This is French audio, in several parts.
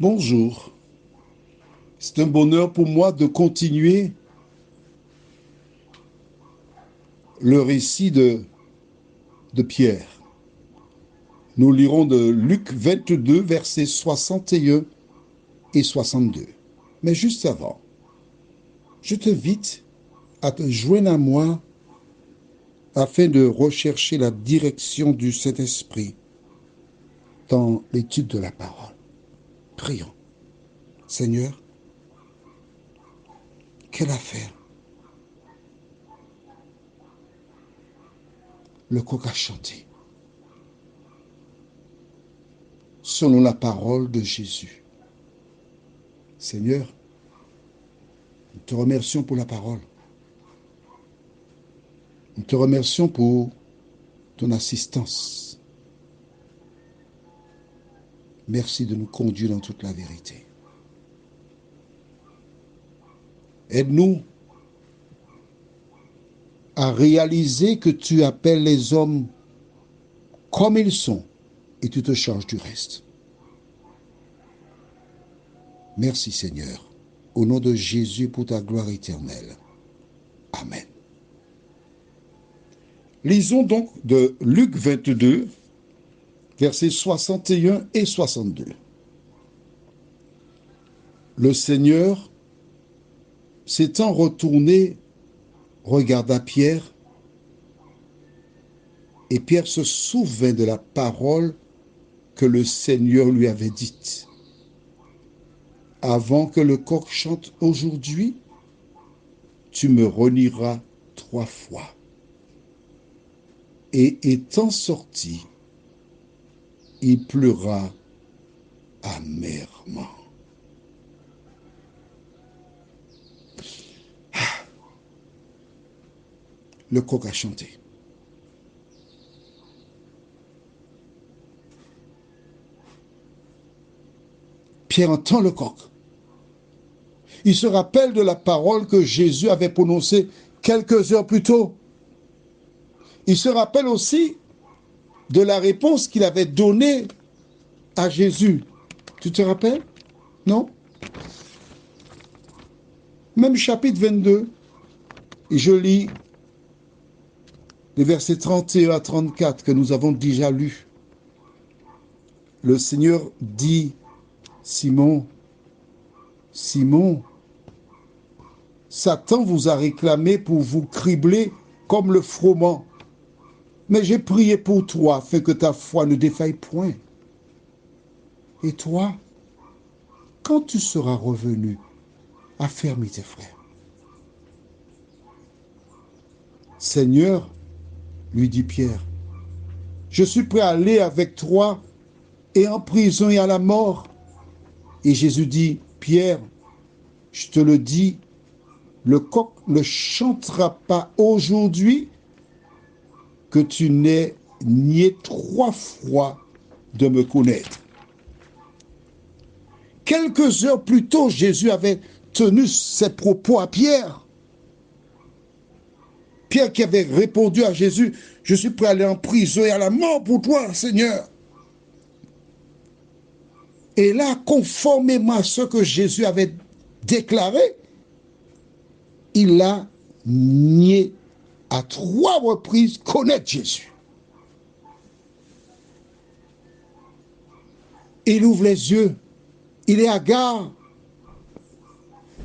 Bonjour, c'est un bonheur pour moi de continuer le récit de Pierre. Nous lirons de Luc 22, versets 61 et 62. Mais juste avant, je t'invite à te joindre à moi afin de rechercher la direction du Saint-Esprit dans l'étude de la parole. Prions. Seigneur, quelle affaire? Le coq a chanté selon la parole de Jésus. Seigneur, nous te remercions pour la parole. Nous te remercions pour ton assistance. Merci de nous conduire dans toute la vérité. Aide-nous à réaliser que tu appelles les hommes comme ils sont et tu te charges du reste. Merci Seigneur, au nom de Jésus pour ta gloire éternelle. Amen. Lisons donc de Luc 22, versets 61 et 62. Le Seigneur, s'étant retourné, regarda Pierre, et Pierre se souvint de la parole que le Seigneur lui avait dite. Avant que le coq chante aujourd'hui, tu me renieras 3 fois. Et étant sorti, il pleura amèrement. Le coq a chanté. Pierre entend le coq. Il se rappelle de la parole que Jésus avait prononcée quelques heures plus tôt. Il se rappelle aussi de la réponse qu'il avait donnée à Jésus. Tu te rappelles? Non? Même chapitre 22, et je lis les versets 31 à 34 que nous avons déjà lus. Le Seigneur dit, Simon, Simon, Satan vous a réclamé pour vous cribler comme le froment. Mais j'ai prié pour toi afin que ta foi ne défaille point. Et toi, quand tu seras revenu, affermis tes frères. Seigneur, lui dit Pierre, je suis prêt à aller avec toi et en prison et à la mort. Et Jésus dit, Pierre, je te le dis, le coq ne chantera pas aujourd'hui que tu n'aies nié 3 fois de me connaître. Quelques heures plus tôt, Jésus avait tenu ses propos à Pierre. Pierre qui avait répondu à Jésus, je suis prêt à aller en prison et à la mort pour toi, Seigneur. Et là, conformément à ce que Jésus avait déclaré, il a nié à 3 reprises connaître Jésus. Il ouvre les yeux, il est hagard,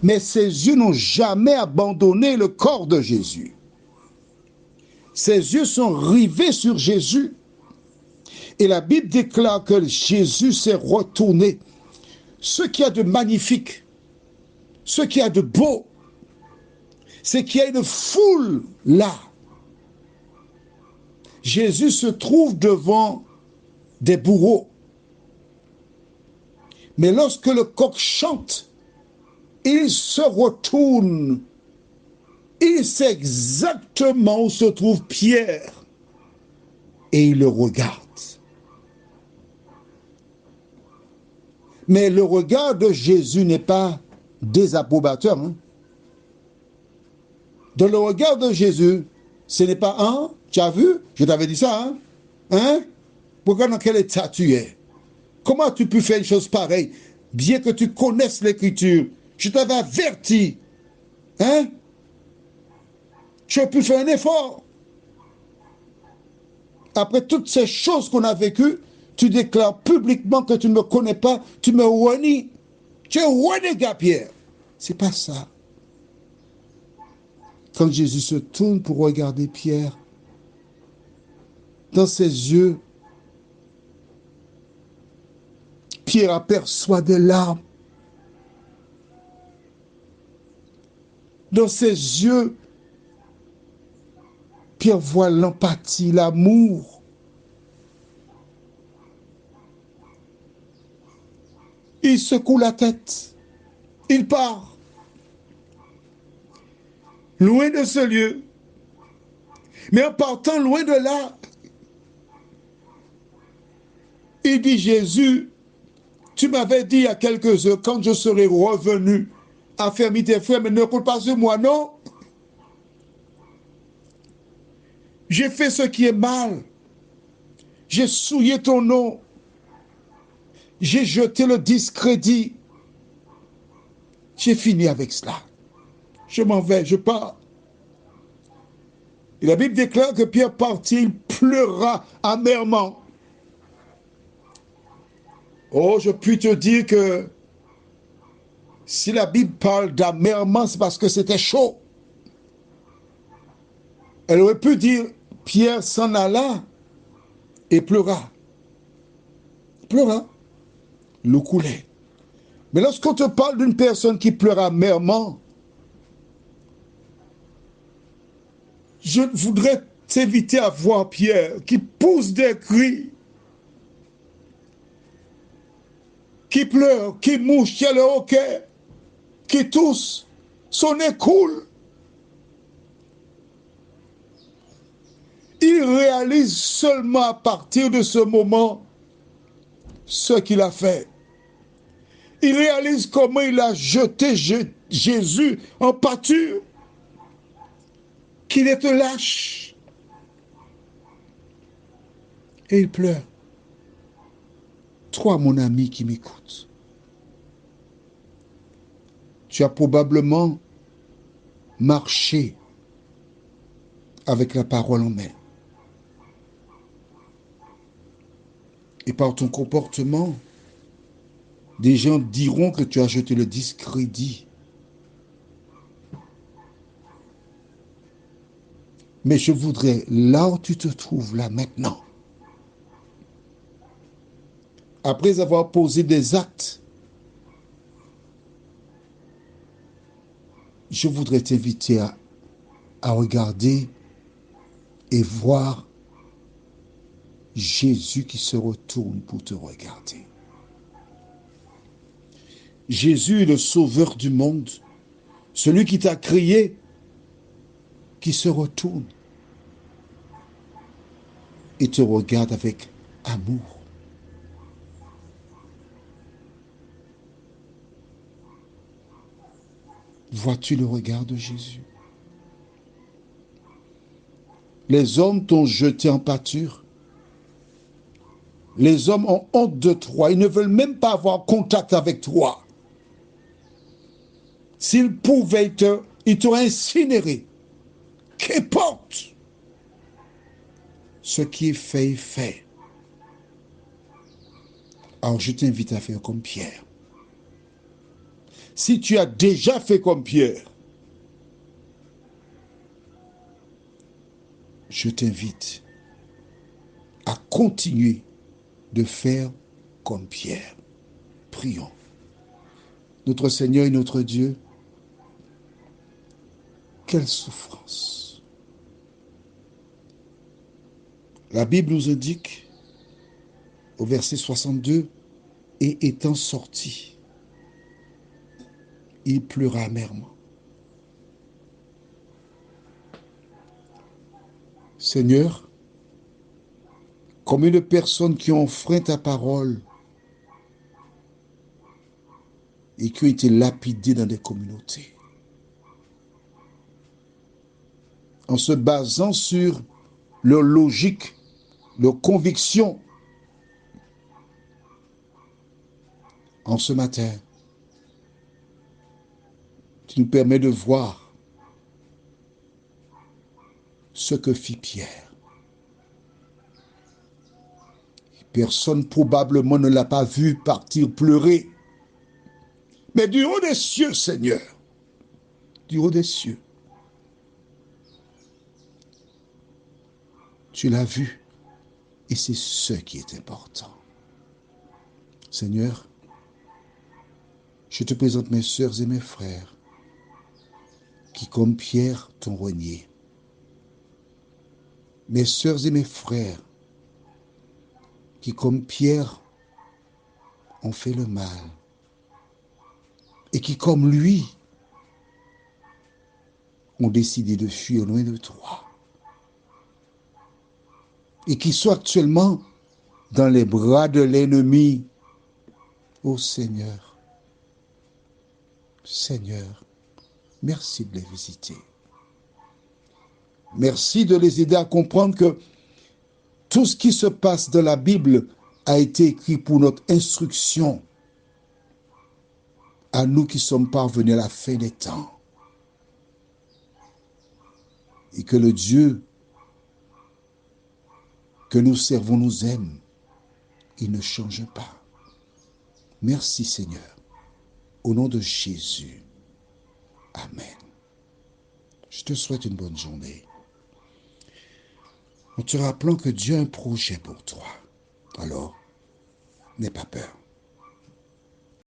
mais ses yeux n'ont jamais abandonné le corps de Jésus. Ses yeux sont rivés sur Jésus. Et la Bible déclare que Jésus s'est retourné. Ce qu'il y a de magnifique, ce qu'il y a de beau, c'est qu'il y a une foule là. Jésus se trouve devant des bourreaux. Mais lorsque le coq chante, il se retourne. Il sait exactement où se trouve Pierre. Et il le regarde. Mais le regard de Jésus n'est pas désapprobateur. Hein? Dans le regard de Jésus, ce n'est pas un, tu as vu, je t'avais dit ça, hein? Hein? Pourquoi dans quel état tu es? Comment tu peux faire une chose pareille? bien que tu connaisses l'Écriture. Je t'avais averti. Hein? Tu as pu faire un effort. Après toutes ces choses qu'on a vécues, tu déclares publiquement que tu ne me connais pas, tu me renies. Tu es renégat, Pierre. C'est pas ça. Quand Jésus se tourne pour regarder Pierre, dans ses yeux, Pierre aperçoit des larmes. Dans ses yeux, Pierre voit l'empathie, l'amour. Il secoue la tête. Il part. Loin de ce lieu. Mais en partant loin de là, il dit, Jésus, tu m'avais dit il y a quelques heures, quand je serai revenu, affermis tes frères, mais ne compte pas sur moi, non. J'ai fait ce qui est mal. J'ai souillé ton nom. J'ai jeté le discrédit. J'ai fini avec cela. Je m'en vais, je pars. Et la Bible déclare que Pierre partit, il pleura amèrement. Oh, je puis te dire que si la Bible parle d'amèrement, c'est parce que c'était chaud. Elle aurait pu dire, Pierre s'en alla et pleura. Pleura. L'eau coulait. Mais lorsqu'on te parle d'une personne qui pleure amèrement, je voudrais t'inviter à voir Pierre qui pousse des cris, qui pleure, qui mouche, qui a le hoquet, qui tousse, son nez coule. Il réalise seulement à partir de ce moment ce qu'il a fait. Il réalise comment il a jeté Jésus en pâture, qu'il est lâche. Et il pleure. Toi, mon ami qui m'écoute, tu as probablement marché avec la parole en main. Et par ton comportement, des gens diront que tu as jeté le discrédit. Mais je voudrais, là où tu te trouves, là maintenant, après avoir posé des actes, je voudrais t'inviter à regarder et voir Jésus qui se retourne pour te regarder. Jésus est le sauveur du monde, celui qui t'a créé, qui se retourne et te regarde avec amour. Vois-tu le regard de Jésus? Les hommes t'ont jeté en pâture. Les hommes ont honte de toi. Ils ne veulent même pas avoir contact avec toi. S'ils pouvaient, ils t'auraient incinéré. Qu'importe. Ce qui est fait est fait. Alors je t'invite à faire comme Pierre. Si tu as déjà fait comme Pierre, je t'invite à continuer de faire comme Pierre. Prions. Notre Seigneur et notre Dieu, quelle souffrance. La Bible nous indique au verset 62, et étant sorti, il pleura amèrement. Seigneur, combien de personnes qui ont enfreint ta parole et qui ont été lapidées dans des communautés, en se basant sur leur logique, leur conviction, En ce matin, tu nous permets de voir ce que fit Pierre. Personne probablement ne l'a pas vu partir pleurer. Mais du haut des cieux, Seigneur, du haut des cieux, tu l'as vu. Et c'est ce qui est important. Seigneur, je te présente mes sœurs et mes frères qui, comme Pierre, t'ont renié. Mes sœurs et mes frères qui, comme Pierre, ont fait le mal. Et qui, comme lui, ont décidé de fuir loin de toi. Et qui sont actuellement dans les bras de l'ennemi. Ô Seigneur, Seigneur, merci de les visiter. Merci de les aider à comprendre que tout ce qui se passe dans la Bible a été écrit pour notre instruction à nous qui sommes parvenus à la fin des temps. Et que le Dieu que nous servons nous aime. Il ne change pas. Merci Seigneur. Au nom de Jésus. Amen. Je te souhaite une bonne journée. En te rappelant que Dieu a un projet pour toi. Alors, n'aie pas peur.